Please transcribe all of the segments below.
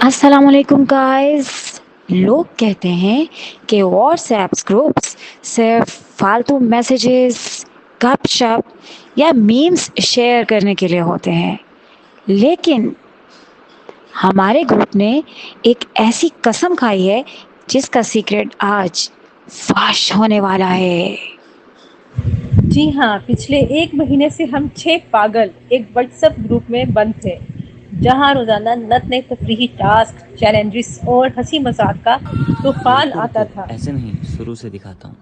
अस्सलाम वालेकुम गाइस। लोग कहते हैं कि व्हाट्सएप ग्रुप्स सिर्फ फालतू मैसेजेस, गपशप या मीम्स शेयर करने के लिए होते हैं, लेकिन हमारे ग्रुप ने एक ऐसी कसम खाई है जिसका सीक्रेट आज फाश होने वाला है। जी हाँ, पिछले 1 महीने से हम 6 पागल एक व्हाट्सएप ग्रुप में बंद थे, जहाँ रोजाना नए तफरीही टास्क, चैलेंजेस और हंसी मजाक का तूफान रुको आता रुको, था। ऐसे नहीं, शुरू से दिखाता हूँ।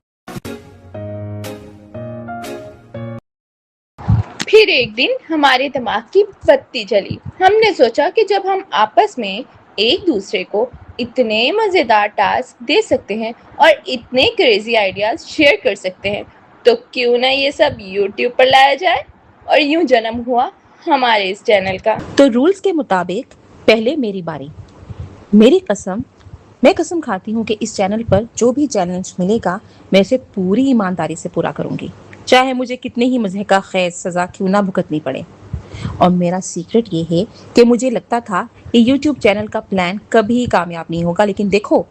फिर एक दिन हमारे दिमाग की बत्ती जली। हमने सोचा कि जब हम आपस में एक दूसरे को इतने मज़ेदार टास्क दे सकते हैं और इतने क्रेजी आइडियाज़ शेयर कर सकते हैं, तो क्यों ना ये सब यूट्यूब पर लाया जाए। और यूं जन्म हुआ हमारे इस चैनल का। तो रूल्स के मुताबिक पहले मेरी बारी। मैं कसम खाती हूँ कि इस चैनल पर जो भी चैलेंज मिलेगा मैं इसे पूरी ईमानदारी से पूरा करूंगी, चाहे मुझे कितने ही मज़े का खैर सजा क्यों ना भुगतनी पड़े। और मेरा सीक्रेट ये है कि मुझे लगता था कि यूट्यूब चैनल का प्लान कभी कामयाब नहीं होगा, लेकिन देखो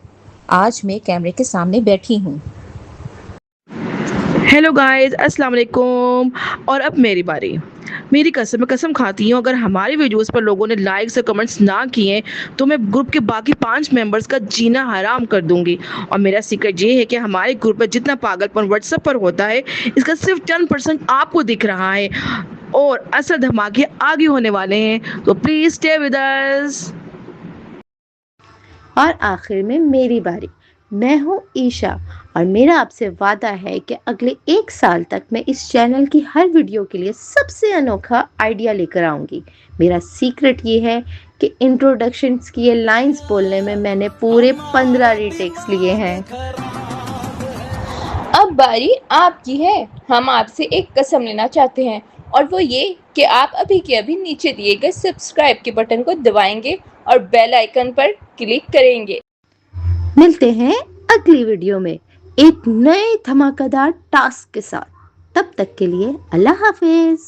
आज मैं कैमरे के सामने बैठी हूँ। हेलो गाइस, अस्सलाम वालेकुम। और अब मेरी बारी। मेरी मैं कसम खाती हूँ, अगर हमारे वीडियोस पर लोगों ने लाइक्स और कमेंट्स ना किए तो मैं ग्रुप के बाकी 5 मेंबर्स का जीना हराम कर दूंगी। और मेरा सीक्रेट ये है कि हमारे ग्रुप में जितना पागलपन व्हाट्सएप पर होता है, इसका सिर्फ 10% आपको दिख रहा है और असल धमाके आगे होने वाले हैं, तो प्लीज स्टे विद अस। और आखिर में मेरी बारी। मैं हूँ ईशा और मेरा आपसे वादा है कि अगले 1 साल तक मैं इस चैनल की हर वीडियो के लिए सबसे अनोखा आइडिया लेकर आऊंगी। मेरा सीक्रेट ये है कि इंट्रोडक्शंस की ये लाइंस बोलने में मैंने पूरे 15 रीटेक्स लिए हैं। अब बारी आपकी है। हम आपसे एक कसम लेना चाहते हैं, और वो ये कि आप अभी के अभी नीचे दिए गए सब्सक्राइब के बटन को दबाएंगे और बेल आइकन पर क्लिक करेंगे। मिलते हैं अगली वीडियो में एक नए धमाकेदार टास्क के साथ। तब तक के लिए अल्लाह हाफिज।